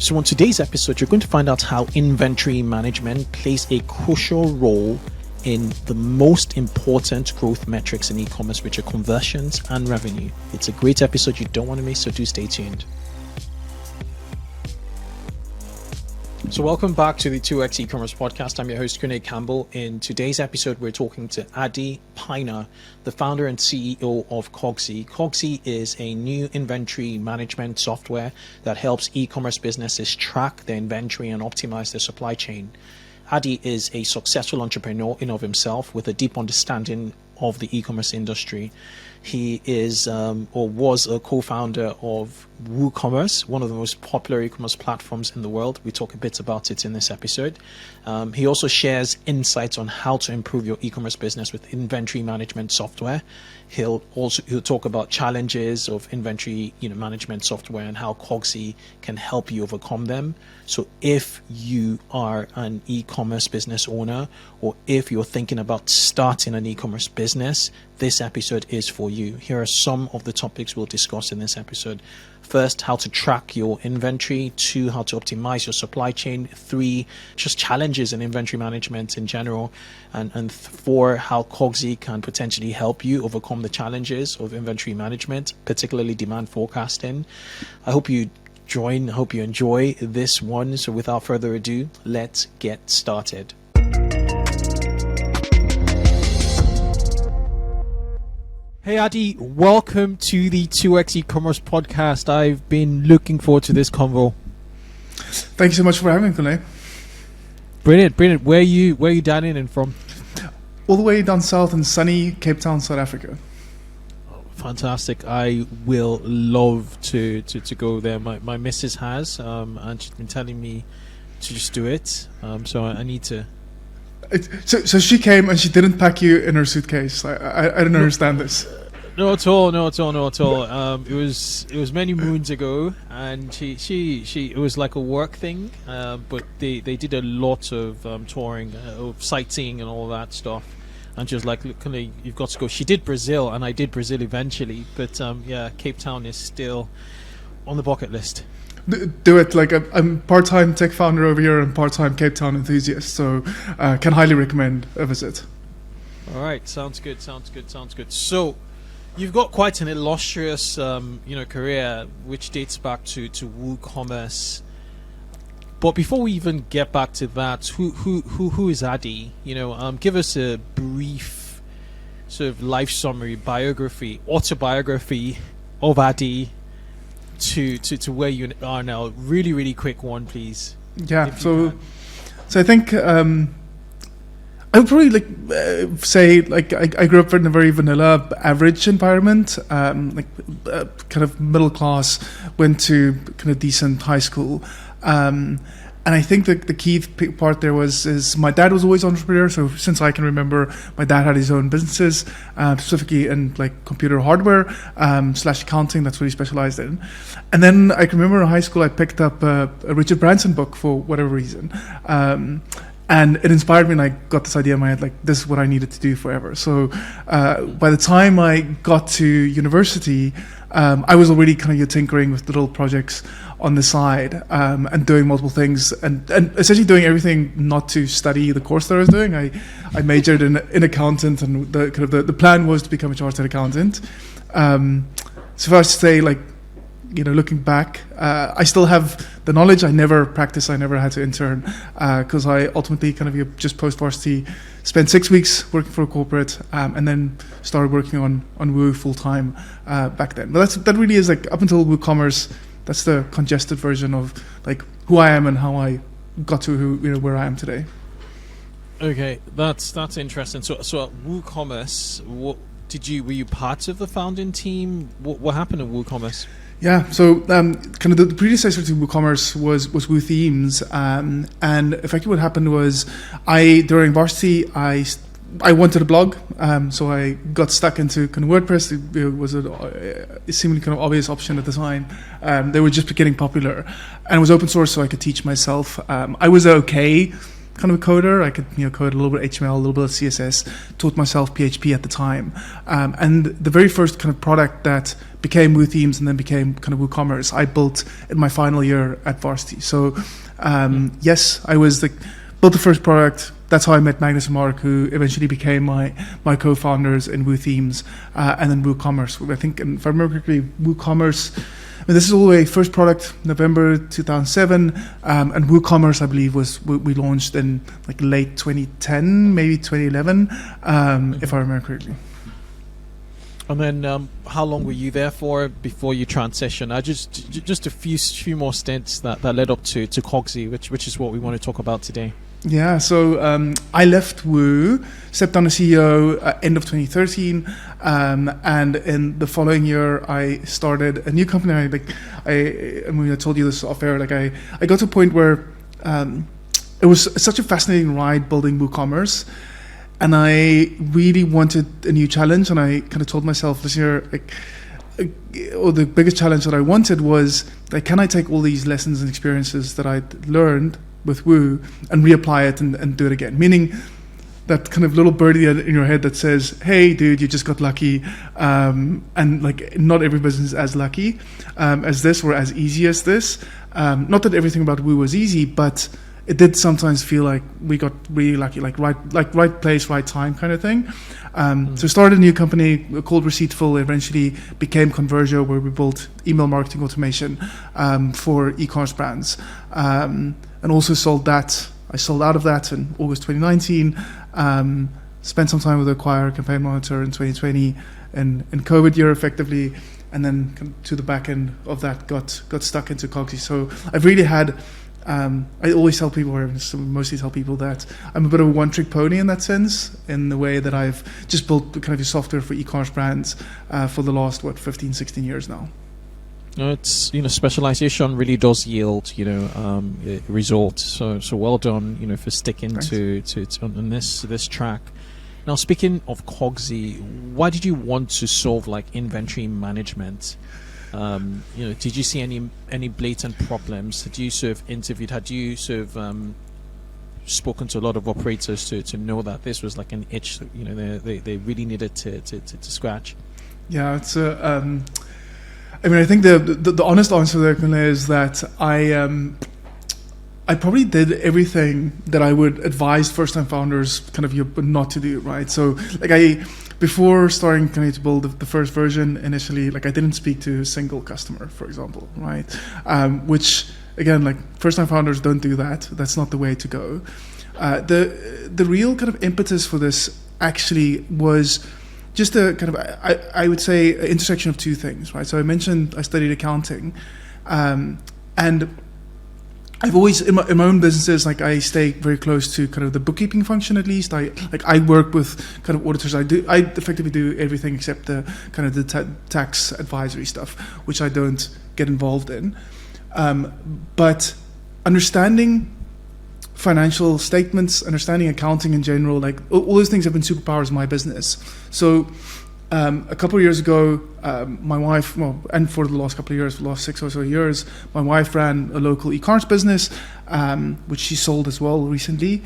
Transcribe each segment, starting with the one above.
So on today's episode, you're going to find out how inventory management plays a crucial role in the most important growth metrics in e-commerce, which are conversions and revenue. It's a great episode you don't want to miss, so do stay tuned. So welcome back to the 2x e-commerce podcast. I'm your host, Kunle Campbell. In today's episode, we're talking to Adii Pienaar, the founder and CEO of Cogsy. Cogsy is a new inventory management software that helps e-commerce businesses track their inventory and optimize their supply chain. Adii is a successful entrepreneur in of himself with a deep understanding of the e-commerce industry. He is or was a co-founder of WooCommerce, one of the most popular e-commerce platforms in the world. We talk a bit about it in this episode. He also shares insights on how to improve your e-commerce business with inventory management software. He'll talk about challenges of inventory management software and how Cogsy can help you overcome them. So if you are an e-commerce business owner, or if you're thinking about starting an e-commerce business, this episode is for you. Here are some of the topics we'll discuss in this episode. First, how to track your inventory. 2, how to optimize your supply chain. 3, just challenges in inventory management in general. And 4, how Cogsy can potentially help you overcome the challenges of inventory management, particularly demand forecasting. I hope you enjoy this one. So without further ado, let's get started. Hey Adii, welcome to the 2x e-commerce podcast. I've been looking forward to this convo. Thank you so much for having me, Kunle. Brilliant. Where are you down in and from? All the way down south in sunny Cape Town, South Africa. Fantastic. I will love to go there. My missus has, and she's been telling me to just do it. So I need to. So she came and she didn't pack you in her suitcase. I don't understand this. No at all. It was many moons ago, and she it was like a work thing. But they did a lot of touring, of sightseeing and all that stuff. And she was like, "Look, you've got to go." She did Brazil, and I did Brazil eventually. But Cape Town is still on the bucket list. Do it. Like I'm part-time tech founder over here and part-time Cape Town enthusiast, so can highly recommend a visit. All right, sounds good. So you've got quite an illustrious career which dates back to WooCommerce. But before we even get back to that, who is Adii? Give us a brief sort of life summary, autobiography of Adii to where you are now. Really quick one, please. Yeah. So I think I would probably say I grew up in a very vanilla, average environment, kind of middle class. Went to kind of decent high school. And I think that the key part there is my dad was always an entrepreneur. So since I can remember, my dad had his own businesses, specifically in like computer hardware / accounting. That's what he specialized in. And then I can remember in high school I picked up a Richard Branson book for whatever reason. And it inspired me, and I got this idea in my head, like, this is what I needed to do forever. So by the time I got to university, I was already kind of tinkering with little projects on the side, and doing multiple things, and essentially doing everything not to study the course that I was doing. I majored in accountant, and the plan was to become a chartered accountant. So if I was to say, looking back, I still have the knowledge. I never practiced. I never had to intern, because I ultimately just post-varsity spent 6 weeks working for a corporate, and then started working on Woo full time back then. But that really is up until WooCommerce. That's the congested version of who I am and how I got to where I am today. Okay, that's interesting. So at WooCommerce, were you part of the founding team? What happened at WooCommerce? Yeah, so the predecessor to WooCommerce was WooThemes, and effectively what happened was during varsity I wanted a blog, so I got stuck into WordPress. It was a seemingly obvious option at the time. They were just getting popular, and it was open source, so I could teach myself. I was okay kind of a coder. I could code a little bit of HTML, a little bit of CSS. Taught myself PHP at the time, and the very first kind of product that became WooThemes and then became kind of WooCommerce, I built in my final year at varsity. So yes, I was built the first product. That's how I met Magnus and Mark, who eventually became my co-founders in WooThemes, and then WooCommerce. I think, if I remember correctly, WooCommerce. This is all the way first product November 2007, and WooCommerce I believe we launched in late 2010, maybe 2011, if I remember correctly. And then, how long were you there for before you transitioned? Just a few more stints that led up to Cogsy, which is what we want to talk about today. Yeah, so I left Woo, stepped down as CEO end of 2013, and in the following year I started a new company. I told you this off air. I got to a point where it was such a fascinating ride building WooCommerce, and I really wanted a new challenge. And I kind of told myself this year, the biggest challenge that I wanted was can I take all these lessons and experiences that I'd learned with Woo and reapply it and do it again, meaning that kind of little birdie in your head that says, hey dude, you just got lucky, and not every business is as lucky as this or as easy as this. Not that everything about Woo was easy, but it did sometimes feel like we got really lucky, right place, right time kind of thing. So started a new company called Receiptful, eventually became Conversio, where we built email marketing automation for e-commerce brands. And also sold that. I sold out of that in August 2019. Spent some time with the Acquire Campaign Monitor in 2020, in COVID year effectively, and then to the back end of that got stuck into Cogsy. So I've really had. I always tell people, or mostly tell people, that I'm a bit of a one-trick pony in that sense, in the way that I've just built kind of a software for e-commerce brands for the last 15, 16 years now. It's specialization really does yield results. So well done for sticking to on this track. Now, speaking of Cogsy, why did you want to solve inventory management? Did you see any blatant problems? Had you interviewed? Had you spoken to a lot of operators to know that this was an itch? They really needed to scratch. Yeah, it's I think the honest answer there, Kunle, is that I probably did everything that I would advise first-time founders kind of not to do, right? So before starting kind of to build the first version initially, I didn't speak to a single customer, for example, right? Which again, first-time founders don't do that. That's not the way to go. The real kind of impetus for this actually was just a kind of, I would say, an intersection of two things, right? So I mentioned I studied accounting, and I've always in my own businesses, I stay very close to kind of the bookkeeping function. At least I work with kind of auditors. I effectively do everything except the kind of the tax advisory stuff, which I don't get involved in. But understanding financial statements, understanding accounting in general, all those things have been superpowers in my business. So a couple of years ago, my wife, and for the last couple of years, for the last 6 or so years, my wife ran a local e-commerce business, which she sold as well recently.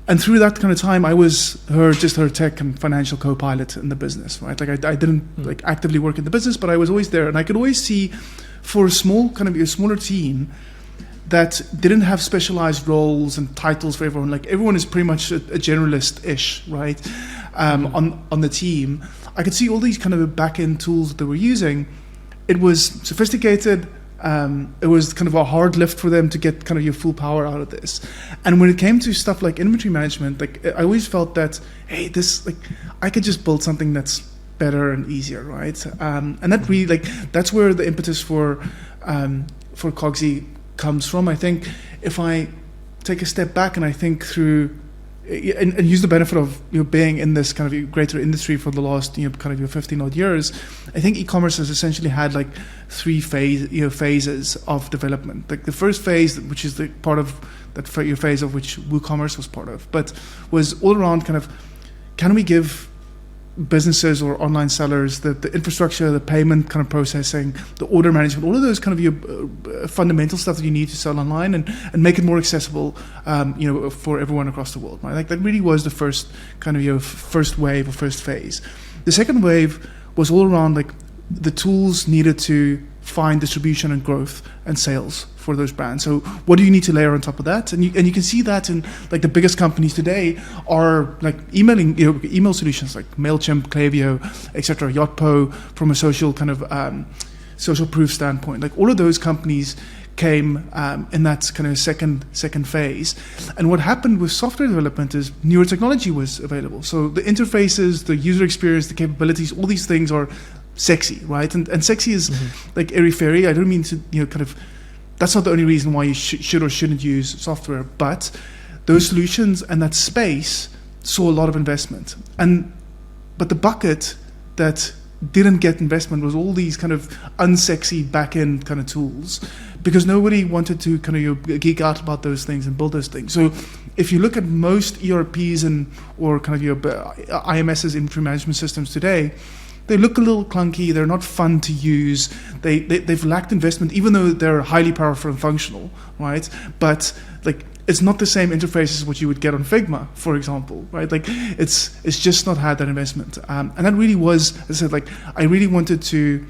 And through that kind of time, I was her tech and financial co-pilot in the business, right? I didn't actively work in the business, but I was always there, and I could always see for a smaller team that didn't have specialized roles and titles for everyone. Everyone is pretty much a generalist-ish, right? On the team, I could see all these kind of back-end tools that they were using. It was sophisticated. It was kind of a hard lift for them to get kind of your full power out of this. And when it came to stuff like inventory management, I always felt that, hey, this I could just build something that's better and easier, right? And that really that's where the impetus for Cogsy comes from. I think if I take a step back and I think through and use the benefit of being in this kind of greater industry for the last kind of 15 odd years, I think e-commerce has essentially had three phases of development. The first phase, which is the part of that phase of which WooCommerce was part of, but was all around kind of, can we give businesses or online sellers, the infrastructure, the payment kind of processing, the order management, all of those kind of your fundamental stuff that you need to sell online and make it more accessible, for everyone across the world. Right? Like that really was the first kind of your first wave or first phase. The second wave was all around like the tools needed to find distribution and growth and sales for those brands. So what do you need to layer on top of that? And you can see that in like the biggest companies today are like email solutions like MailChimp, Klaviyo, etc., Yotpo from a social kind of social proof standpoint. Like all of those companies came in that kind of second phase. And what happened with software development is newer technology was available. So the interfaces, the user experience, the capabilities, all these things are sexy, right? And sexy is like airy-fairy. I don't mean to, that's not the only reason why you should or shouldn't use software, but those solutions and that space saw a lot of investment. But the bucket that didn't get investment was all these kind of unsexy back-end kind of tools, because nobody wanted to kind of geek out about those things and build those things. So if you look at most ERPs or kind of your IMSs, inventory management systems today, they look a little clunky. They're not fun to use. They've lacked investment, even though they're highly powerful and functional, right? But like it's not the same interface as what you would get on Figma, for example, right? Like it's just not had that investment. And that really was, as I said, like I really wanted to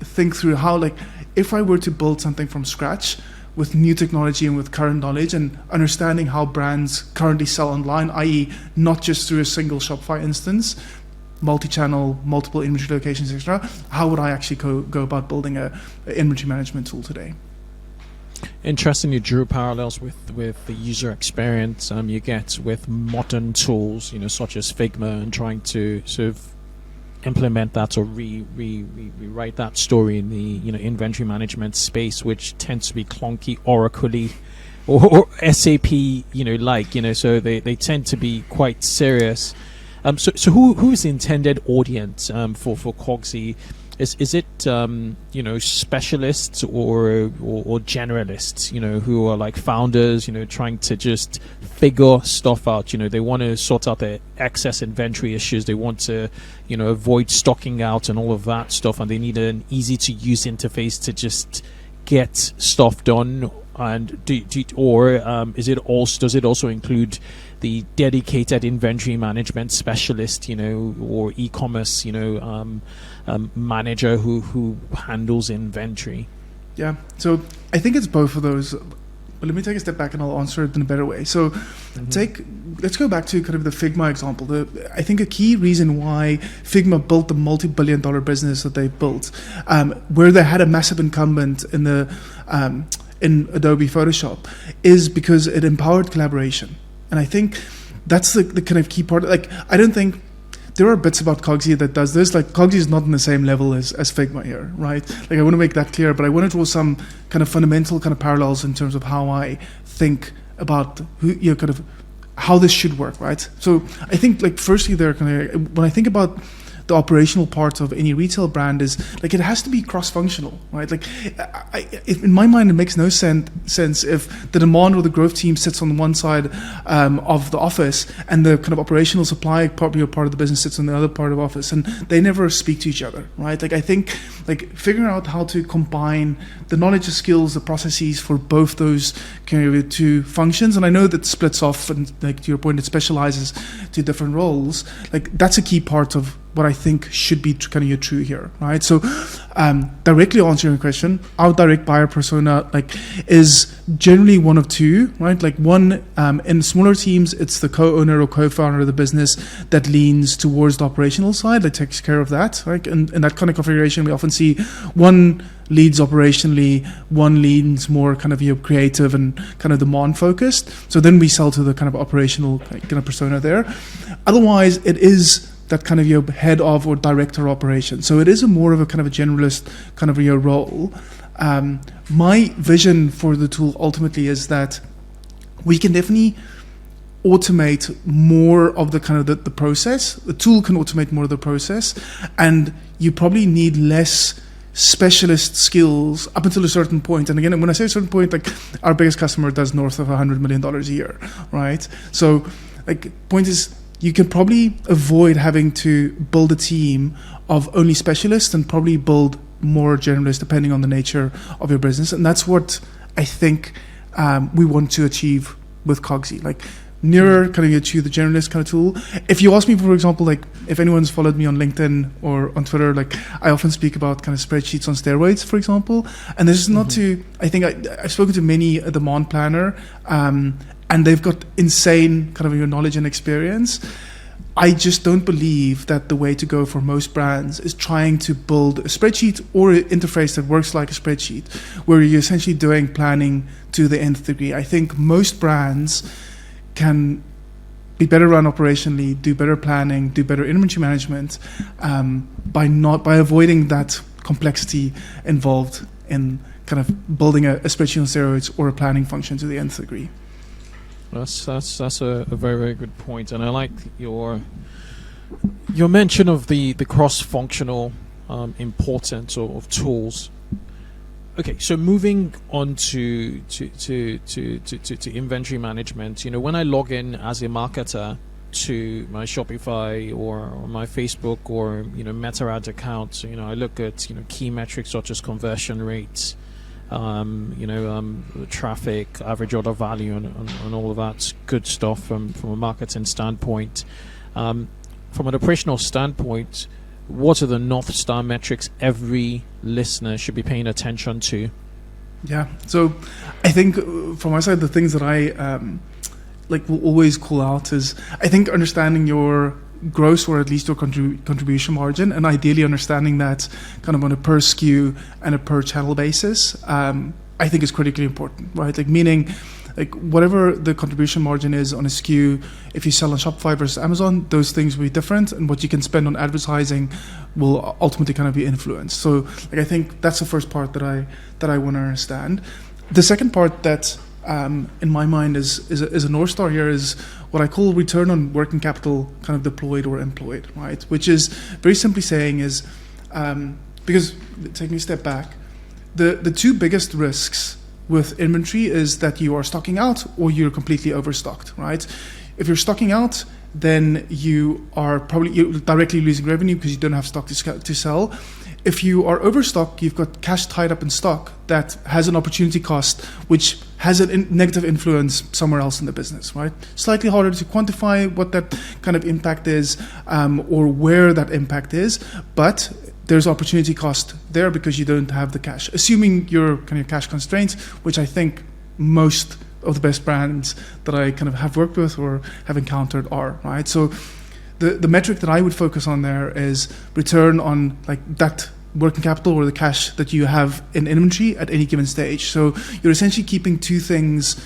think through how, like, if I were to build something from scratch with new technology and with current knowledge and understanding how brands currently sell online, i.e. not just through a single Shopify instance, multi-channel, multiple inventory locations, etc. How would I actually go about building a inventory management tool today? Interesting, you drew parallels with the user experience you get with modern tools, such as Figma, and trying to sort of implement that or rewrite that story in the inventory management space, which tends to be clunky, Oracle-y, or SAP, so they tend to be quite serious. So who is the intended audience for Cogsy? Is it specialists or generalists, who are like founders, trying to just figure stuff out? They want to sort out their excess inventory issues. They want to avoid stocking out and all of that stuff, and they need an easy to use interface to just get stuff done. And does it also include the dedicated inventory management specialist, or e-commerce, manager who handles inventory? Yeah, so I think it's both of those. But let me take a step back and I'll answer it in a better way. So let's go back to kind of the Figma example. I think a key reason why Figma built the multi-billion-dollar business that they built, where they had a massive incumbent in Adobe Photoshop, is because it empowered collaboration. And I think that's the kind of key part. Like, I don't think there are bits about Cogsy that does this. Like, Cogsy is not on the same level as Figma here, right? Like, I want to make that clear, but I want to draw some kind of fundamental kind of parallels in terms of how I think about kind of how this should work, right? So I think, like, firstly, when I think about the operational part of any retail brand, is like it has to be cross-functional, right? Like, in my mind, it makes no sense if the demand or the growth team sits on one side of the office and the kind of operational supply part of the business sits on the other part of the office, and they never speak to each other, right? Like, I think like figuring out how to combine the knowledge, the skills, the processes for both those kind of two functions, and I know that splits off, and like to your point, it specializes to different roles. Like, that's a key part of what I think should be kind of your true here, right? So, directly answering your question, our direct buyer persona is generally one of two, right? Like, one, in smaller teams, it's the co-owner or co-founder of the business that leans towards the operational side, that takes care of that, right? And in that kind of configuration, we often see one leads operationally, one leans more kind of creative and kind of demand focused. So then we sell to the kind of operational kind of persona there. Otherwise, it is that kind of your head of or director operation. So it is more of a kind of a generalist kind of your role. My vision for the tool ultimately is that we can definitely automate more of the kind of the process. The tool can automate more of the process, and you probably need less specialist skills up until a certain point. And again, when I say a certain point, like, our biggest customer does north of $100 million a year, right? So, like, point is, you can probably avoid having to build a team of only specialists and probably build more generalists depending on the nature of your business. And that's what I think we want to achieve with Cogsy. Like nearer kind of to the generalist kind of tool. If you ask me, for example, like if anyone's followed me on LinkedIn or on Twitter, like I often speak about kind of spreadsheets on steroids, for example. And this is not to, I think I've spoken to many a demand planner, and they've got insane kind of your knowledge and experience. I just don't believe that the way to go for most brands is trying to build a spreadsheet or an interface that works like a spreadsheet, where you're essentially doing planning to the nth degree. I think most brands can be better run operationally, do better planning, do better inventory management, by avoiding that complexity involved in kind of building a spreadsheet on steroids or a planning function to the nth degree. That's a very, very good point, and I like your mention of the cross-functional importance of tools. Okay, so moving on to inventory management. You know, when I log in as a marketer to my Shopify or my Facebook or Meta Ads account, I look at key metrics such as conversion rates, traffic, average order value, and all of that good stuff from a marketing standpoint. From an operational standpoint, what are the North Star metrics every listener should be paying attention to? Yeah, so I think from my side, the things that I will always call out is I think understanding your gross or at least your contribution margin, and ideally understanding that kind of on a per SKU and a per channel basis, I think is critically important, right? Like meaning, like whatever the contribution margin is on a SKU, if you sell on Shopify versus Amazon, those things will be different, and what you can spend on advertising will ultimately kind of be influenced. So like I think that's the first part that I want to understand. The second part that in my mind is a North Star here is what I call return on working capital kind of deployed or employed, right? Which is very simply saying is, because taking a step back, the two biggest risks with inventory is that you are stocking out or you're completely overstocked, right? If you're stocking out, then you are probably directly losing revenue because you don't have stock to sell. If you are overstocked, you've got cash tied up in stock that has an opportunity cost, which has a negative influence somewhere else in the business, right? Slightly harder to quantify what that kind of impact is, or where that impact is, but there's opportunity cost there because you don't have the cash. Assuming you're kind of cash constrained, which I think most of the best brands that I kind of have worked with or have encountered are, right? So the metric that I would focus on there is return on like that working capital or the cash that you have in inventory at any given stage. So you're essentially keeping two things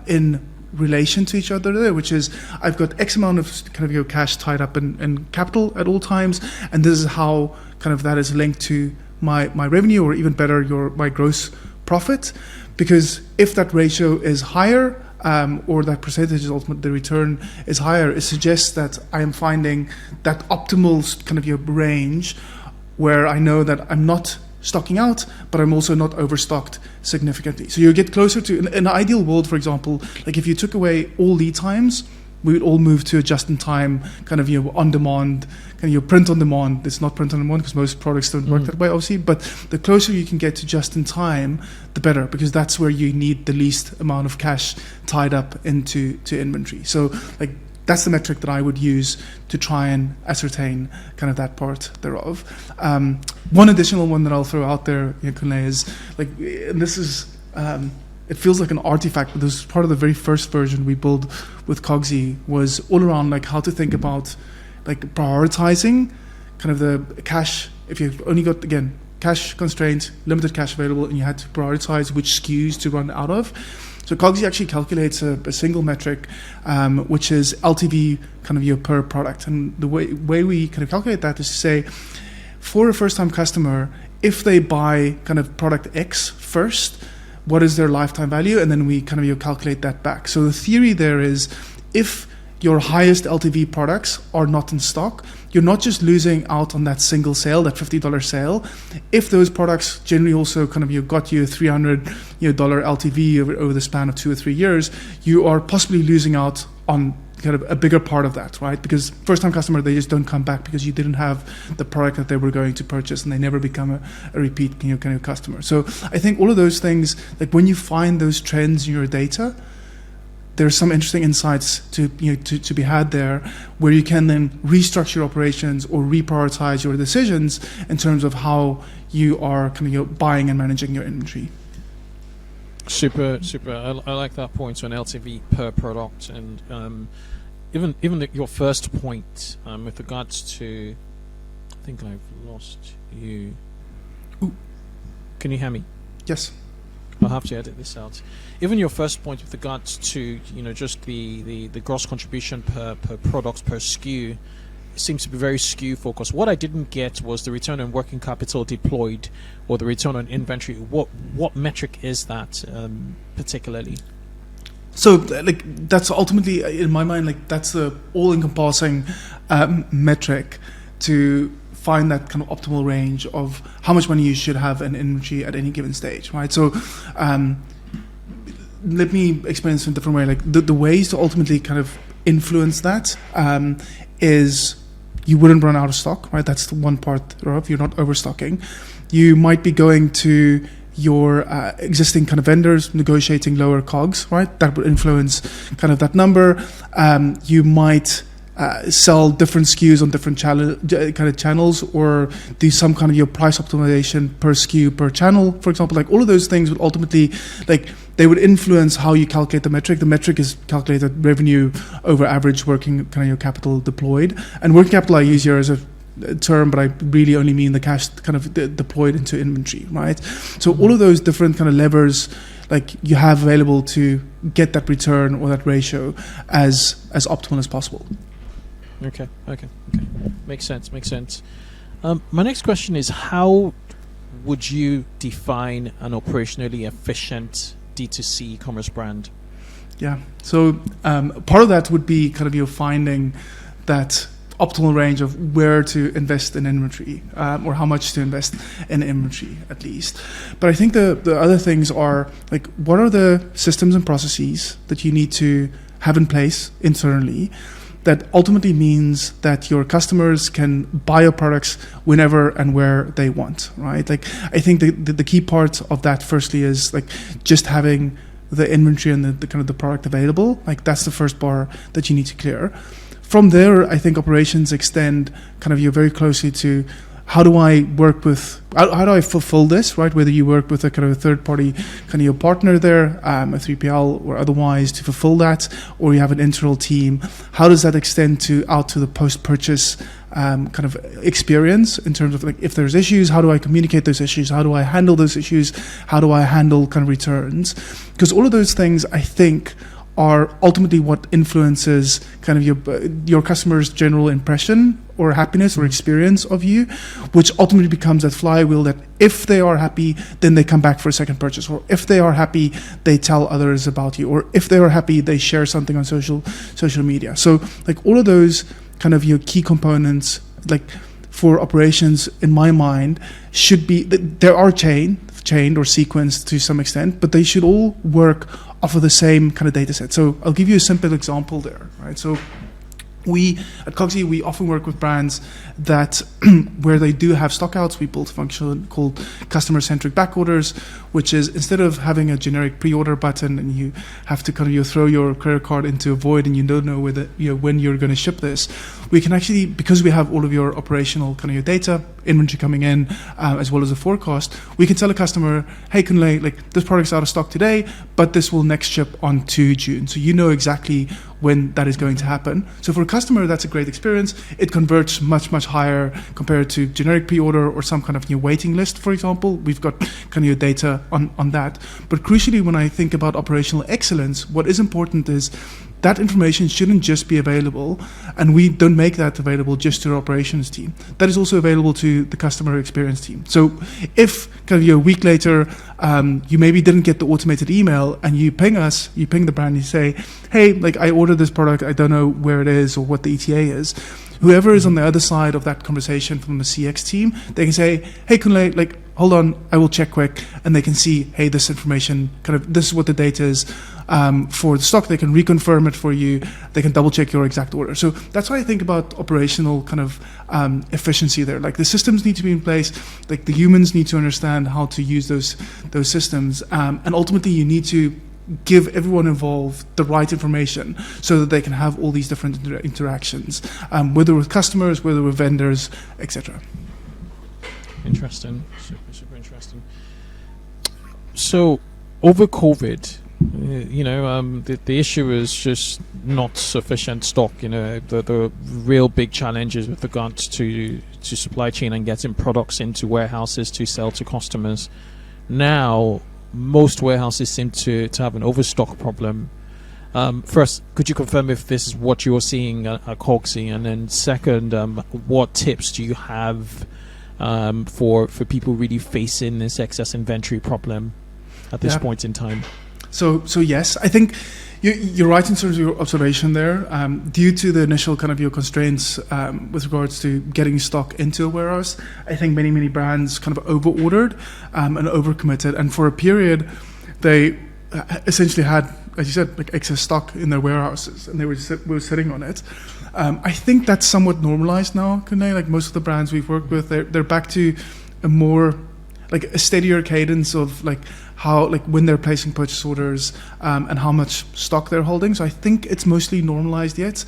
in relation to each other there, which is I've got X amount of kind of your cash tied up in capital at all times, and this is how kind of that is linked to my revenue, or even better, my gross profit. Because if that ratio is higher, or that percentage is ultimately the return is higher, it suggests that I am finding that optimal kind of your range where I know that I'm not stocking out, but I'm also not overstocked significantly. So you get closer to, in an ideal world, for example, like if you took away all lead times, we would all move to a just-in-time kind of on-demand, kind of your print-on-demand. It's not print-on-demand because most products don't work that way, obviously. But the closer you can get to just-in-time, the better, because that's where you need the least amount of cash tied up into inventory. So like that's the metric that I would use to try and ascertain kind of that part thereof. One additional one that I'll throw out there, Kunle, is like, and this is. It feels like an artifact, but this is part of the very first version we built with Cogsy, was all around like how to think about like prioritizing kind of the cash. If you've only got, again, cash constraints, limited cash available, and you had to prioritize which SKUs to run out of. So Cogsy actually calculates a single metric, which is LTV kind of your per product. And the way we kind of calculate that is to say, for a first-time customer, if they buy kind of product X first, what is their lifetime value? And then we kind of calculate that back. So the theory there is if your highest LTV products are not in stock, you're not just losing out on that single sale, that $50 sale. If those products generally also kind of got you a $300 $300 LTV over the span of 2 or 3 years, you are possibly losing out on kind of a bigger part of that, right? Because first-time customer, they just don't come back because you didn't have the product that they were going to purchase, and they never become a repeat kind of customer. So I think all of those things, like when you find those trends in your data, there's some interesting insights to be had there, where you can then restructure your operations or reprioritize your decisions in terms of how you are kind of buying and managing your inventory. Super. I like that point. So an LTV per product, and even your first point with regards to, I think I've lost you. Ooh. Can you hear me? Yes. I'll have to edit this out. Even your first point with regards to just the gross contribution per product per SKU seems to be very SKU focused. What I didn't get was the return on working capital deployed or the return on inventory. What metric is that particularly? So like that's ultimately in my mind, like that's the all-encompassing metric to find that kind of optimal range of how much money you should have in inventory at any given stage, right? So let me explain this in a different way. Like the ways to ultimately kind of influence that is you wouldn't run out of stock, right? That's the one part of you're not overstocking. You might be going to your existing kind of vendors, negotiating lower COGS, right? That would influence kind of that number. You might sell different SKUs on different kind of channels, or do some kind of your price optimization per SKU per channel, for example. Like all of those things would ultimately, like they would influence how you calculate the metric. The metric is calculated revenue over average working kind of your capital deployed. And working capital I use here as a term, but I really only mean the cash kind of deployed into inventory, right? So all of those different kind of levers like you have available to get that return or that ratio as optimal as possible. Okay. Makes sense. My next question is, how would you define an operationally efficient D2C e-commerce brand? Yeah. So part of that would be kind of you finding that optimal range of where to invest in inventory, or how much to invest in inventory at least. But I think the other things are like, what are the systems and processes that you need to have in place internally that ultimately means that your customers can buy your products whenever and where they want, right? Like I think the key part of that firstly is like just having the inventory and the kind of the product available. Like that's the first bar that you need to clear. From there, I think operations extend kind of you very closely to how do I work with, how do I fulfill this, right? Whether you work with a kind of a third party kind of your partner there, a 3PL or otherwise to fulfill that, or you have an internal team. How does that extend out to the post-purchase kind of experience in terms of like if there's issues, how do I communicate those issues? How do I handle those issues? How do I handle kind of returns? Because all of those things, I think, are ultimately what influences kind of your customer's general impression or happiness or experience of you, which ultimately becomes that flywheel that if they are happy, then they come back for a second purchase, or if they are happy, they tell others about you, or if they are happy, they share something on social media. So like all of those kind of your key components, like for operations in my mind, should be, there are chained or sequenced to some extent, but they should all work off of the same kind of data set. So I'll give you a simple example there, right? So we at Cogsy, we often work with brands that where they do have stockouts, we built a function called customer-centric back orders, which is instead of having a generic pre-order button and you have to kind of you throw your credit card into a void and you don't know whether when you're going to ship this, we can actually, because we have all of your operational kind of your data, inventory coming in, as well as a forecast, we can tell a customer, hey, Kunle, like this product's out of stock today, but this will next ship on 2 June. So you know exactly when that is going to happen. So for a customer, that's a great experience. It converts much, much higher compared to generic pre-order or some kind of new waiting list, for example. We've got kind of your data on that. But crucially, when I think about operational excellence, what is important is that information shouldn't just be available, and we don't make that available just to our operations team. That is also available to the customer experience team. So if kind of a week later, you maybe didn't get the automated email and you ping us, you ping the brand, you say, hey, like I ordered this product, I don't know where it is or what the ETA is. Whoever is on the other side of that conversation from the CX team, they can say, hey, Kunle, like hold on, I will check quick, and they can see, hey, this information, this is what the data is for the stock. They can reconfirm it for you. They can double check your exact order. So that's why I think about operational efficiency there. Like the systems need to be in place. Like the humans need to understand how to use those systems, and ultimately you need to give everyone involved the right information so that they can have all these different interactions, whether with customers, whether with vendors, etc. Interesting, super interesting. So, over COVID, the issue is just not sufficient stock. The real big challenges with regards to supply chain and getting products into warehouses to sell to customers. Now, most warehouses seem to have an overstock problem. First, could you confirm if this is what you're seeing at Cogsy? And then second, what tips do you have for people really facing this excess inventory problem at this point in time? So yes, I think you're right in terms of your observation there. Due to the initial your constraints with regards to getting stock into a warehouse, I think many brands over-ordered and overcommitted, and for a period they essentially had, as you said, like excess stock in their warehouses, and they were sitting on it. I think that's somewhat normalized now, Kunle. Like most of the brands we've worked with, they're back to a more a steadier cadence of how when they're placing purchase orders and how much stock they're holding. So I think it's mostly normalized yet.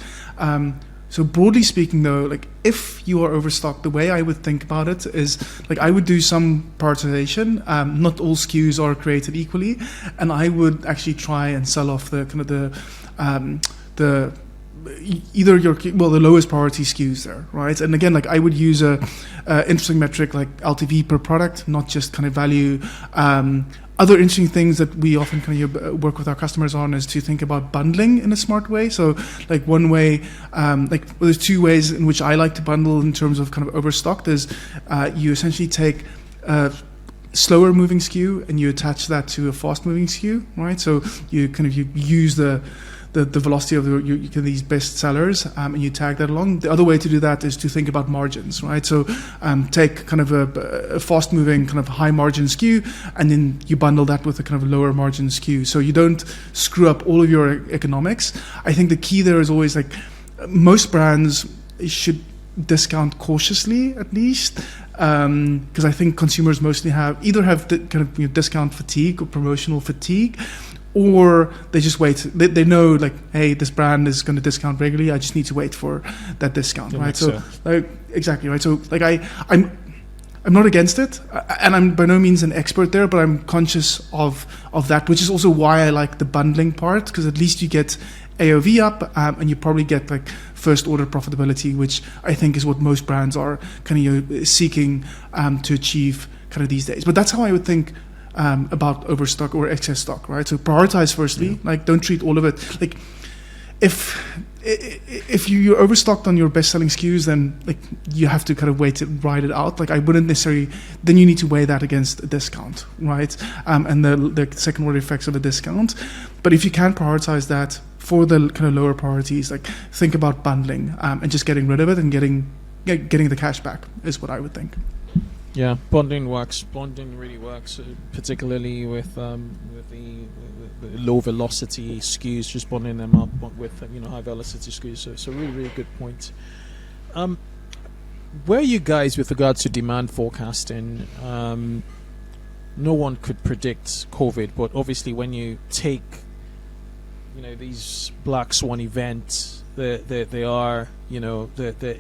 So broadly speaking though, if you are overstocked, the way I would think about it is I would do some prioritization. Not all SKUs are created equally, and I would actually try and sell off the either the lowest priority SKUs there, right? And again, I would use a interesting metric like LTV per product, not just value. Other interesting things that we often work with our customers on is to think about bundling in a smart way. So one way, there's two ways in which I like to bundle in terms of overstocked is you essentially take a slower moving SKU and you attach that to a fast moving SKU, right? So you you use the velocity of these best sellers, and you tag that along. The other way to do that is to think about margins, right? So take a fast-moving high margin SKU, and then you bundle that with a lower margin SKU, so you don't screw up all of your economics. I think the key there is always most brands should discount cautiously at least, because I think consumers mostly have discount fatigue or promotional fatigue. Or they just wait. They know hey, this brand is going to discount regularly. I just need to wait for that discount, right? So exactly right. So I'm not against it, and I'm by no means an expert there, but I'm conscious of that, which is also why I like the bundling part, because at least you get AOV up, and you probably get first order profitability, which I think is what most brands are seeking to achieve these days. But that's how I would think about overstock or excess stock, right? So prioritize firstly, don't treat all of it. If you're overstocked on your best-selling SKUs, then you have to wait and ride it out. I wouldn't necessarily. Then you need to weigh that against a discount, right? And the second order effects of a discount. But if you can prioritize that for the lower priorities, think about bundling and just getting rid of it and getting the cash back is what I would think. Yeah, bonding works. Bonding really works, particularly with the low velocity SKUs. Just bonding them up with high velocity SKUs. So really good point. Where are you guys with regards to demand forecasting? No one could predict COVID, but obviously when you take these black swan events, there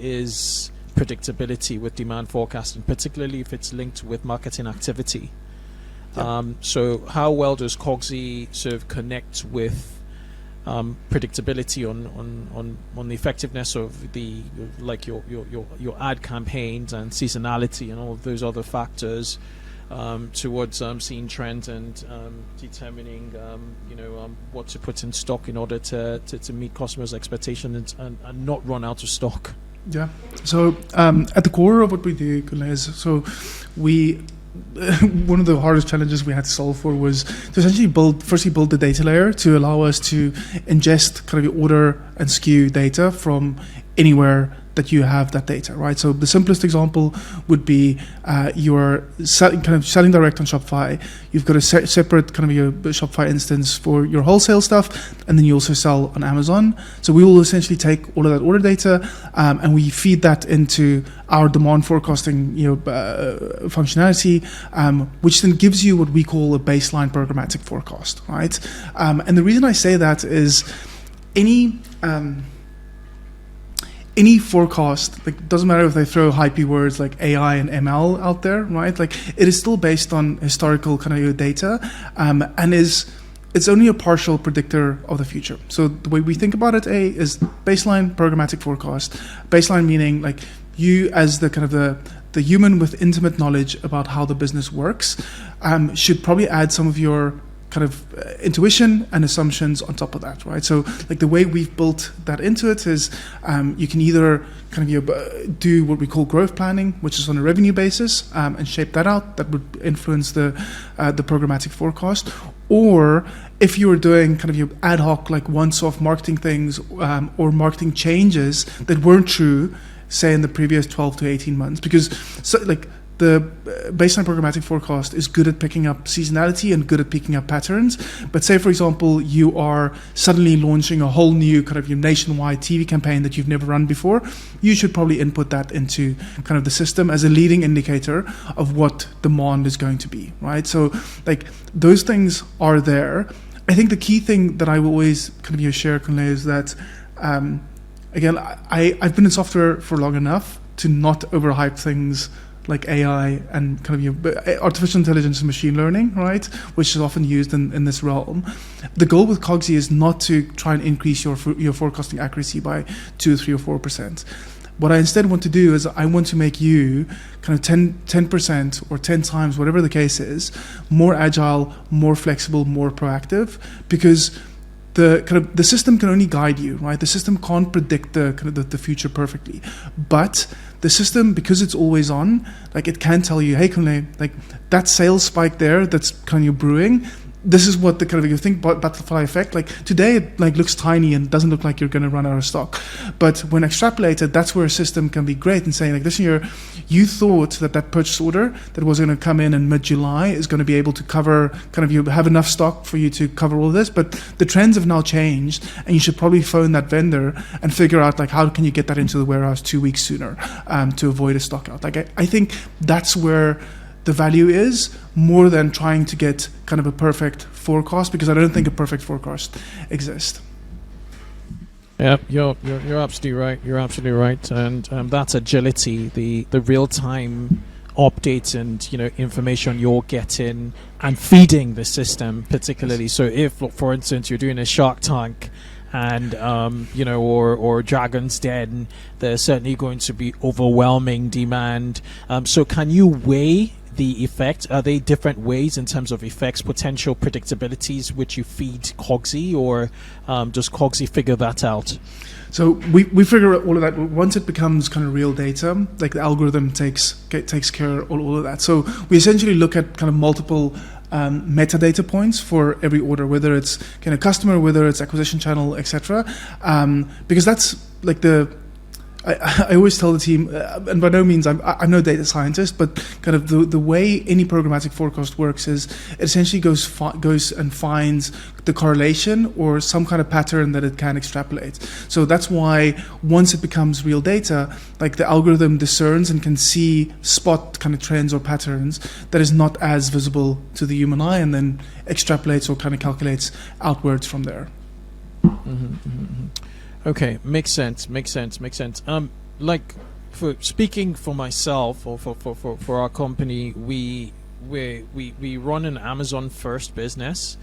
is predictability with demand forecasting, particularly if it's linked with marketing activity. So how well does Cogsy sort of connect with predictability on the effectiveness of your ad campaigns and seasonality and all of those other factors towards seeing trends and determining what to put in stock in order to meet customers' expectations and not run out of stock? Yeah. So at the core of what we do, Kunle, is one of the hardest challenges we had to solve for was to essentially build the data layer to allow us to ingest your order and SKU data from anywhere that you have that data, right? So the simplest example would be you're selling direct on Shopify. You've got a separate kind of your Shopify instance for your wholesale stuff, and then you also sell on Amazon. So we will essentially take all of that order data and we feed that into our demand forecasting functionality, which then gives you what we call a baseline programmatic forecast, right? And the reason I say that is any forecast, like, doesn't matter if they throw hypey words like AI and ML out there, right? Like, it is still based on historical kind of data, and it's only a partial predictor of the future. So the way we think about it, is baseline programmatic forecast. Baseline meaning like you as the kind of the human with intimate knowledge about how the business works, should probably add some of your kind of intuition and assumptions on top of that, right? So like the way we've built that into it is you can either kind of do what we call growth planning, which is on a revenue basis, and shape that out. That would influence the programmatic forecast. Or if you were doing kind of your ad hoc, like once-off marketing things, or marketing changes that weren't true, say in the previous 12 to 18 months, because the baseline programmatic forecast is good at picking up seasonality and good at picking up patterns. But say, for example, you are suddenly launching a whole new kind of your nationwide TV campaign that you've never run before, you should probably input that into kind of the system as a leading indicator of what demand is going to be, right? So like those things are there. I think the key thing that I will always kind of share, Kunle, is that, again, I've been in software for long enough to not overhype things like AI and kind of artificial intelligence and machine learning, right, which is often used in this realm. The goal with Cogsy is not to try and increase your forecasting accuracy by 2, 3, or 4%. What I instead want to do is I want to make you kind of 10% or 10 times, whatever the case is, more agile, more flexible, more proactive, because the system can only guide you, right? The system can't predict the future perfectly, but the system, because it's always on, like it can tell you, hey, Kunle, like that sales spike there that's kind of brewing, this is what the kind of, you think butterfly effect, like today it like looks tiny and doesn't look like you're going to run out of stock. But when extrapolated, that's where a system can be great in saying like this year, you thought that purchase order that was going to come in mid-July is going to be able to cover kind of, you have enough stock for you to cover all this, but the trends have now changed and you should probably phone that vendor and figure out like how can you get that into the warehouse 2 weeks sooner to avoid a stock out. Like I think that's where the value is, more than trying to get kind of a perfect forecast, because I don't think a perfect forecast exists. Yeah, you're absolutely right. You're absolutely right, and that's agility, the real time updates and information you're getting and feeding the system particularly. So if, for instance, you're doing a Shark Tank and or Dragon's Den, there's certainly going to be overwhelming demand. So can you weigh the effect? Are they different ways in terms of effects, potential predictabilities, which you feed Cogsy, or does Cogsy figure that out? So we figure out all of that once it becomes kind of real data. Like the algorithm takes care of all of that. So we essentially look at kind of multiple metadata points for every order, whether it's kind of customer, whether it's acquisition channel, etc. Because that's like I always tell the team, and by no means I'm no data scientist, but kind of the way any programmatic forecast works is it essentially goes and finds the correlation or some kind of pattern that it can extrapolate. So that's why once it becomes real data, like the algorithm discerns and can spot kind of trends or patterns that is not as visible to the human eye, and then extrapolates or kind of calculates outwards from there. Okay, makes sense. Like, for speaking for myself or for our company, we run an Amazon first business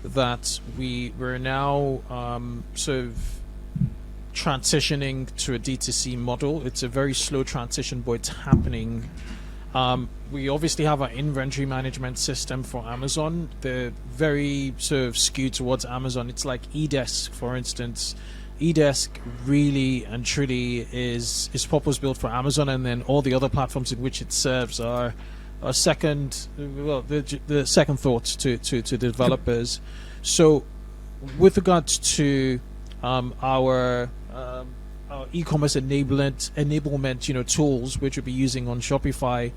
that we're now sort of transitioning to a D2C model. It's a very slow transition, but it's happening. We obviously have our inventory management system for Amazon. They're very sort of skewed towards Amazon. It's like eDesk, for instance. eDesk really and truly is purpose-built for Amazon, and then all the other platforms in which it serves are the second thoughts to developers. So with regards to our e-commerce enablement, tools which we'll be using on Shopify.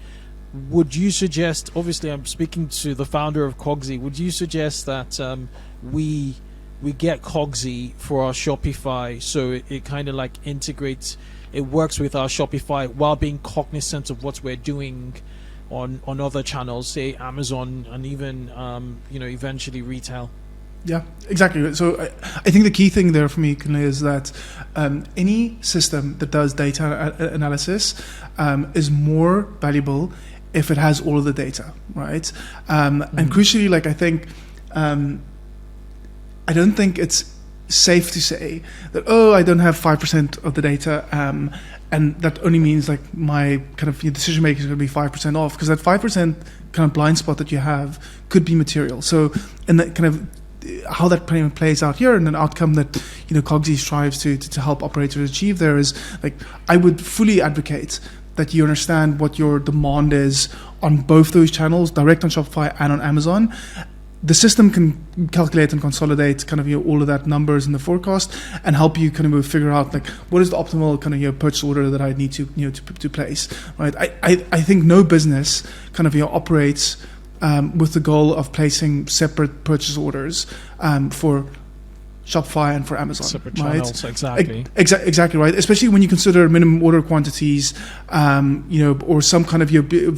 Would you suggest? Obviously, I'm speaking to the founder of Cogsy. Would you suggest that we get Cogsy for our Shopify, so it kind of like integrates, it works with our Shopify while being cognizant of what we're doing on other channels, say Amazon, and even eventually retail? Yeah, exactly. So I think the key thing there for me, Kunle, is that any system that does data analysis is more valuable if it has all of the data, right? And crucially, like I think, I don't think it's safe to say that, I don't have 5% of the data, and that only means like my kind of decision making is going to be 5% off, because that 5% kind of blind spot that you have could be material. So, and that kind of how that plays out here, and an outcome that Cogsy strives to help operators achieve there is, like, I would fully advocate that you understand what your demand is on both those channels, direct on Shopify and on Amazon. The system can calculate and consolidate kind of all of that numbers in the forecast and help you kind of figure out like what is the optimal kind of purchase order that I need to to place, right? I think no business kind of operates with the goal of placing separate purchase orders for Shopify and for Amazon, separate right? channels, exactly. Exactly right. Especially when you consider minimum order quantities, or some kind of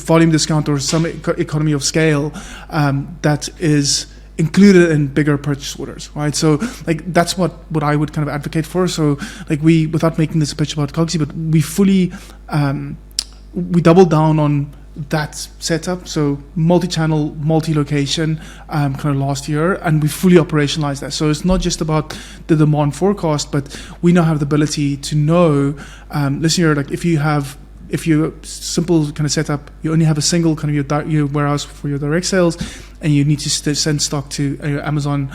volume discount or some economy of scale that is included in bigger purchase orders, right? So like that's what I would kind of advocate for. So like without making this a pitch about Cogsy, but we fully we double down on that setup, so multi-channel, multi-location, kind of last year, and we fully operationalized that. So it's not just about the demand forecast, but we now have the ability to know, listen here, like if you simple kind of setup, you only have a single kind of your warehouse for your direct sales, and you need to send stock to Amazon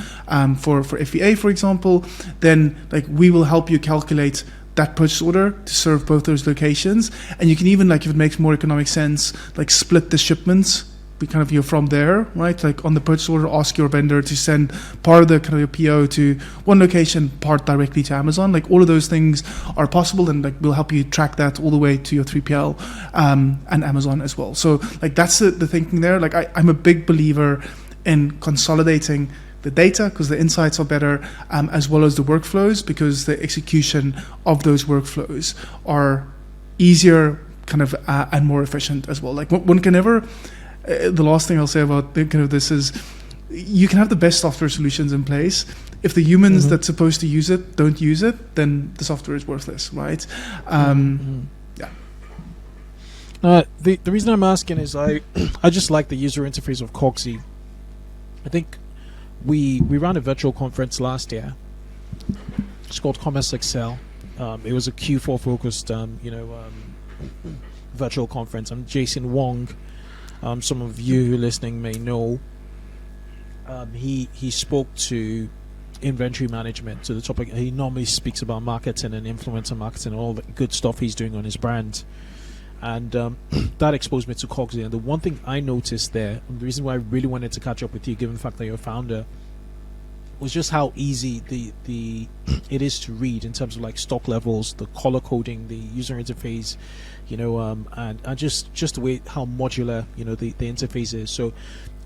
for FBA, for example, then like we will help you calculate that purchase order to serve both those locations, and you can even, like, if it makes more economic sense, like split the shipments. We kind of from there, right? Like on the purchase order, ask your vendor to send part of the kind of your PO to one location, part directly to Amazon. Like all of those things are possible, and like we'll help you track that all the way to your 3PL and Amazon as well. So like that's the thinking there. Like I'm a big believer in consolidating the data because the insights are better, as well as the workflows, because the execution of those workflows are easier kind of and more efficient as well. Like one can never, the last thing I'll say about kind of this is you can have the best software solutions in place. If the humans that's supposed to use it don't use it, then the software is worthless, right? Yeah. The reason I'm asking is I just like the user interface of Cogsy. I think we ran a virtual conference last year. It's called Commerce Excel. It was a Q4 focused, virtual conference. And Jason Wong, some of you who are listening may know, he spoke to inventory management, to the topic. He normally speaks about marketing and influencer marketing and all the good stuff he's doing on his brand. And that exposed me to Cogsy. And the one thing I noticed there, and the reason why I really wanted to catch up with you, given the fact that you're a founder, was just how easy it is to read in terms of like stock levels, the color coding, the user interface, and just the way how modular the interface is. So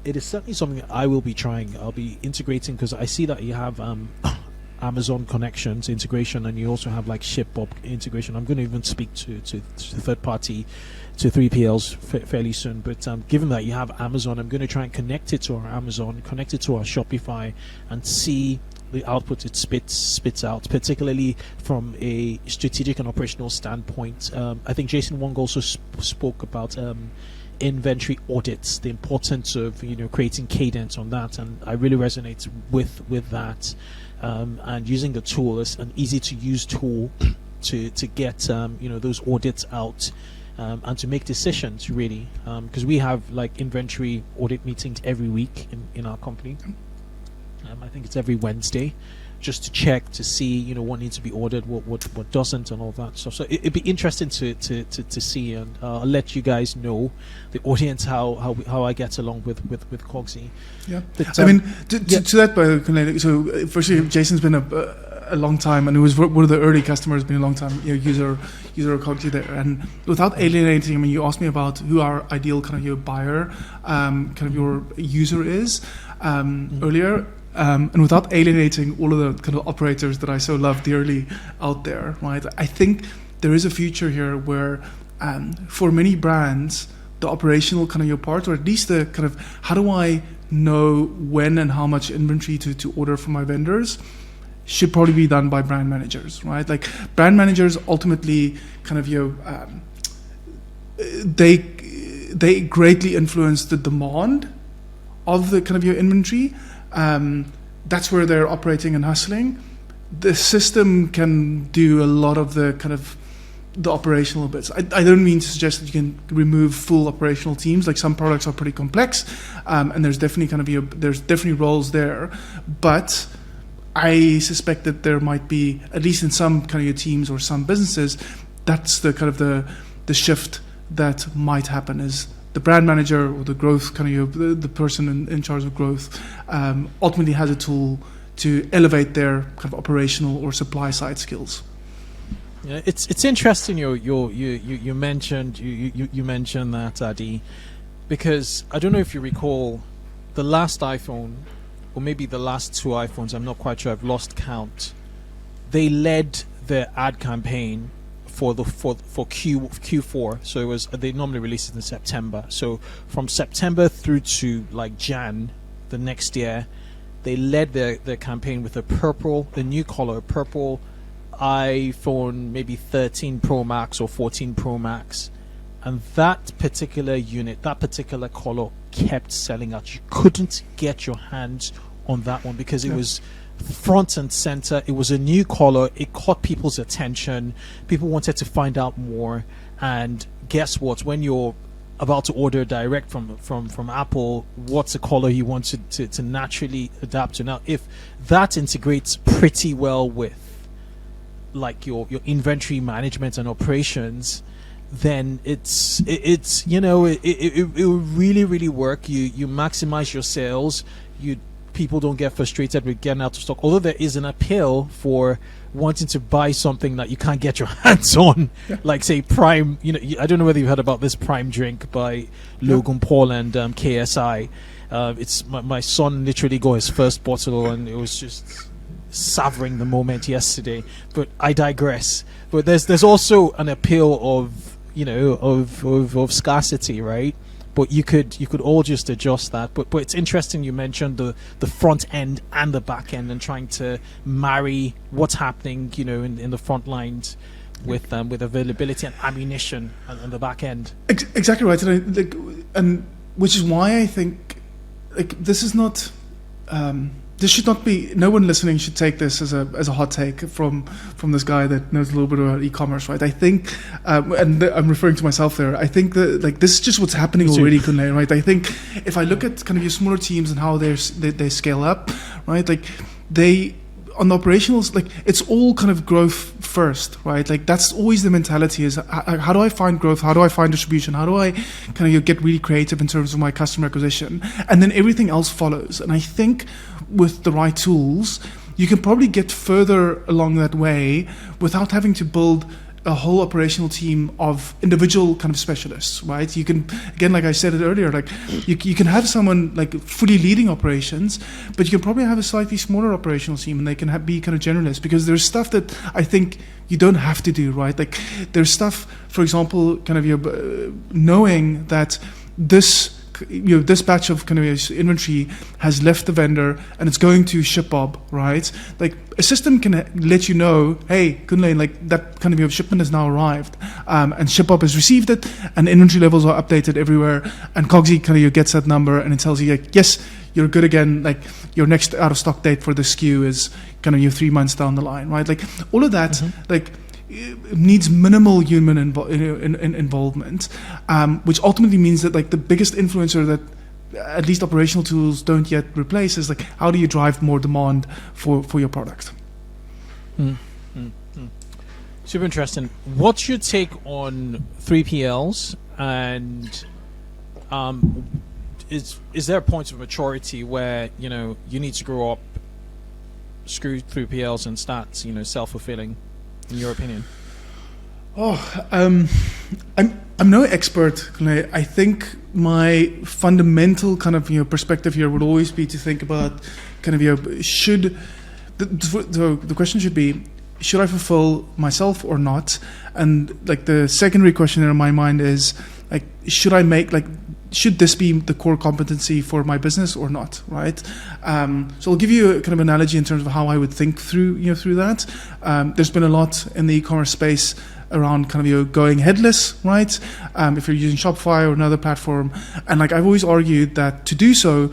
it is certainly something that I will be trying. I'll be integrating, because I see that you have Amazon connections integration, and you also have like ShipBob integration. I'm going to even speak to third party, to 3PLs fairly soon. But given that you have Amazon, I'm going to try and connect it to our Amazon, connect it to our Shopify, and see the output it spits out, particularly from a strategic and operational standpoint. I think Jason Wong also spoke about inventory audits, the importance of creating cadence on that, and I really resonate with that. And using the tool as an easy to use tool to get those audits out, and to make decisions really, because we have like inventory audit meetings every week in our company. I think it's every Wednesday, just to check to see what needs to be ordered, what doesn't, and all that stuff. So it'd be interesting to see, and I'll let you guys know, the audience, how I get along with Cogsy. Yeah, but, I mean to that, so firstly, Jason's been a a long time, and it was one of the early customers, been a long time user of Cogsy there. And without alienating, I mean, you asked me about who our ideal kind of your buyer, kind of your user is earlier. And without alienating all of the kind of operators that I so love dearly out there, right? I think there is a future here where, for many brands, the operational kind of your part, or at least the kind of how do I know when and how much inventory to order from my vendors, should probably be done by brand managers, right? Like brand managers ultimately kind of they greatly influence the demand of the kind of your inventory. That's where they're operating and hustling. The system can do a lot of the kind of the operational bits. I don't mean to suggest that you can remove full operational teams. Like some products are pretty complex, and there's definitely kind of there's definitely roles there. But I suspect that there might be, at least in some kind of your teams or some businesses, that's the kind of the shift that might happen is the brand manager or the growth kind of the person in charge of growth ultimately has a tool to elevate their kind of operational or supply side skills. Yeah, it's interesting. You mentioned that, Adii, because I don't know if you recall the last iPhone, or maybe the last two iPhones. I'm not quite sure. I've lost count. They led their ad campaign for Q4. So it was, they normally release it in September. So from September through to like Jan the next year, they led their campaign with the new color purple iPhone, maybe 13 Pro Max or 14 Pro Max, and that particular unit, that particular color kept selling out. You couldn't get your hands on that one because it was front and center. It was a new color. It caught people's attention. People wanted to find out more. And guess what? When you're about to order direct from Apple, what's a color you want to naturally adapt to? Now, if that integrates pretty well with like your inventory management and operations, then it will really work. You maximize your sales. People don't get frustrated with getting out of stock, although there is an appeal for wanting to buy something that you can't get your hands on, like say Prime. I don't know whether you've heard about this Prime drink by Logan Paul and KSI. It's my son literally got his first bottle, and it was just savoring the moment yesterday. But I digress. But there's also an appeal of of scarcity, right? But you could all just adjust that. But it's interesting you mentioned the front end and the back end, and trying to marry what's happening in the front lines with availability and ammunition and the back end. Exactly right, and which is why I think this is not. This should not be. No one listening should take this as a hot take from this guy that knows a little bit about e-commerce, right? I think, and I'm referring to myself there. I think that this is just what's happening already, Kunle, right? I think if I look at kind of your smaller teams and how they scale up, right? Like they on the operationals, it's all kind of growth first, right? Like that's always the mentality is how do I find growth? How do I find distribution? How do I kind of get really creative in terms of my customer acquisition? And then everything else follows. And I think with the right tools, you can probably get further along that way without having to build a whole operational team of individual kind of specialists, right? You can, again, like I said it earlier, you can have someone fully leading operations, but you can probably have a slightly smaller operational team, and they can be kind of generalists, because there's stuff that I think you don't have to do, right? Like there's stuff, for example, kind of knowing that this batch of kind of inventory has left the vendor and it's going to ShipBob, right? Like a system can let you know, hey, Kunle, that kind of your shipment has now arrived, and ShipBob has received it, and inventory levels are updated everywhere, and Cogsy kind of gets that number and it tells you, yes, you're good again. Like your next out of stock date for the SKU is kind of 3 months down the line, right? Like all of that, needs minimal human involvement, which ultimately means that the biggest influencer that at least operational tools don't yet replace is how do you drive more demand for your product. Super interesting. What's your take on 3PLs, and is there a point of maturity where you need to grow up screw through PLs and start, self-fulfilling, in your opinion? I'm no expert, Kunle. I think my fundamental kind of perspective here would always be to think about kind of should the question should be, should I fulfill myself or not? And like the secondary question in my mind is like, should this be the core competency for my business or not, right? So I'll give you a kind of analogy in terms of how I would think through that. There's been a lot in the e-commerce space around kind of going headless, right? If you're using Shopify or another platform, and like I've always argued that to do so,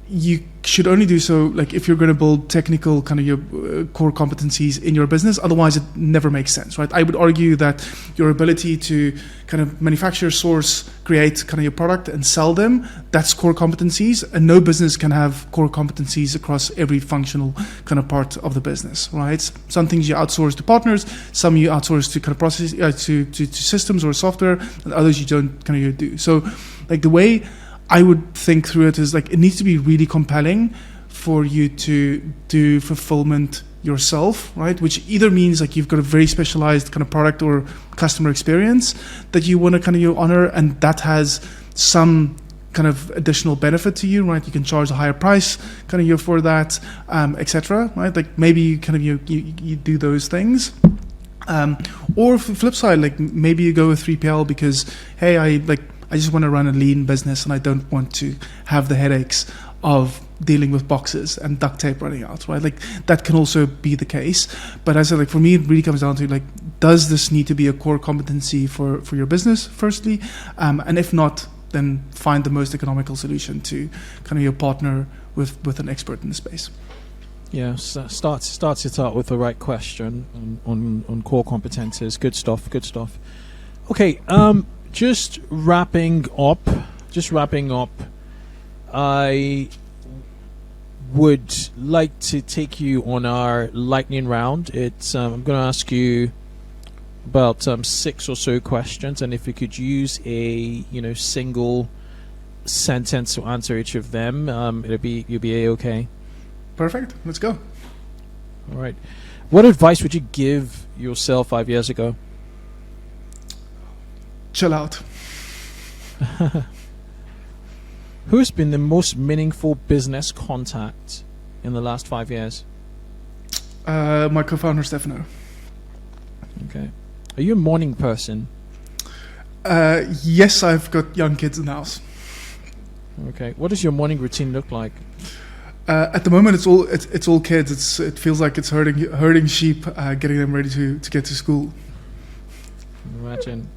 you should only do so like if you're going to build technical kind of your core competencies in your business. Otherwise, it never makes sense, right? I would argue that your ability to kind of manufacture, source, create kind of your product and sell them, that's core competencies, and no business can have core competencies across every functional kind of part of the business, right? Some things you outsource to partners, some you outsource to kind of process to systems or software, and others you don't kind of do. So like the way I would think through it is like it needs to be really compelling for you to do fulfillment yourself, right? Which either means like you've got a very specialized kind of product or customer experience that you want to kind of honor, and that has some kind of additional benefit to you, right? You can charge a higher price kind of for that, etc. Right? Like maybe you kind of you do those things. Or for the flip side, like maybe you go with 3PL because hey, I just want to run a lean business and I don't want to have the headaches of dealing with boxes and duct tape running out, right? Like that can also be the case. But as I said, like for me, it really comes down to like, does this need to be a core competency for your business, firstly? And if not, then find the most economical solution to kind of your partner with an expert in the space. Yeah, starts it out with the right question on core competences. Good stuff. Okay, Just wrapping up, I would like to take you on our lightning round. I'm going to ask you about 6 or so questions, and if you could use a single sentence to answer each of them, you'll be a-okay. Perfect. Let's go. All right. What advice would you give yourself 5 years ago? Chill out. Who's been the most meaningful business contact in the last 5 years? My co-founder, Stefano. Okay. Are you a morning person? Yes, I've got young kids in the house. Okay. What does your morning routine look like? At the moment, it's all kids. It feels like it's herding sheep, getting them ready to get to school. Imagine.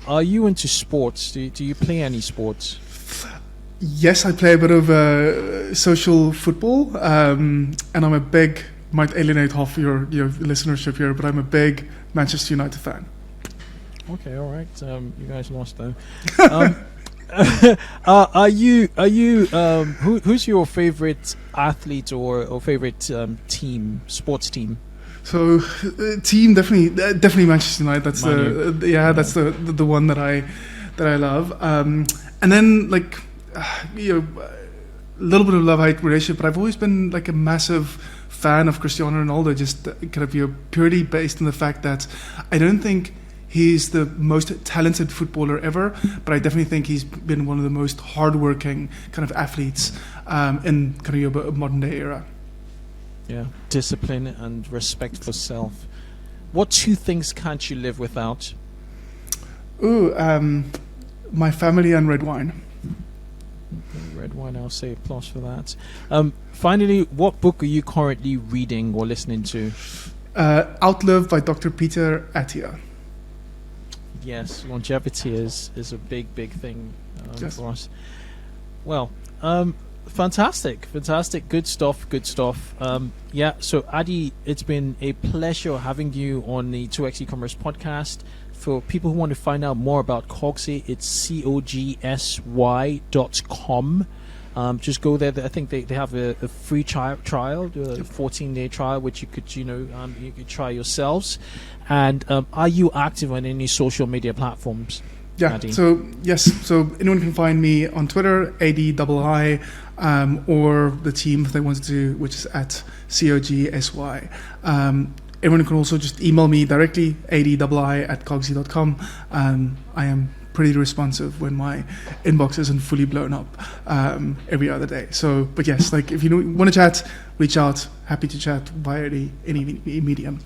Are you into sports? Do you play any sports? Yes, I play a bit of social football, and I'm a big, might alienate half your listenership here, but I'm a big Manchester United fan. Okay, all right. You guys lost though. Who's your favorite athlete or favorite sports team? So, team definitely Manchester United. That's that's the one that I love. And then like a little bit of love-hate relationship, but I've always been like a massive fan of Cristiano Ronaldo. Just kind of purely based on the fact that I don't think he's the most talented footballer ever, but I definitely think he's been one of the most hardworking kind of athletes in kind of your modern day era. Yeah, discipline and respect for self. What 2 things can't you live without? My family and red wine. Okay, red wine, I'll say applause for that. Finally, what book are you currently reading or listening to? Outlive by Dr. Peter Attia. Yes, longevity is a big thing Yes. for us. Well, fantastic, good stuff. So Adii, it's been a pleasure having you on the 2x eCommerce podcast. For people who want to find out more about Cogsy, it's cogsy.com. Just go there. I think they have a free trial, a 14-day trial, which you could you could try yourselves. And are you active on any social media platforms? Yeah. Adii? So yes. So anyone can find me on Twitter, ADII. or the team if they wanted to, which is at COGSY. Everyone can also just email me directly, adii@cogsy.com. I am pretty responsive when my inbox isn't fully blown up every other day. So, but yes, like if you want to chat, reach out. Happy to chat via any medium.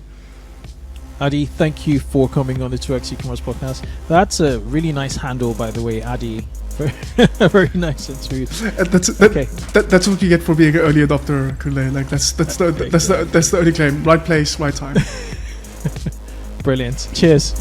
Adii, thank you for coming on the 2x eCommerce podcast. That's a really nice handle, by the way, Adii. Very nice and smooth. That's what you get for being an early adopter, Kunle. Like that's the only claim. Right place, right time. Brilliant. Cheers.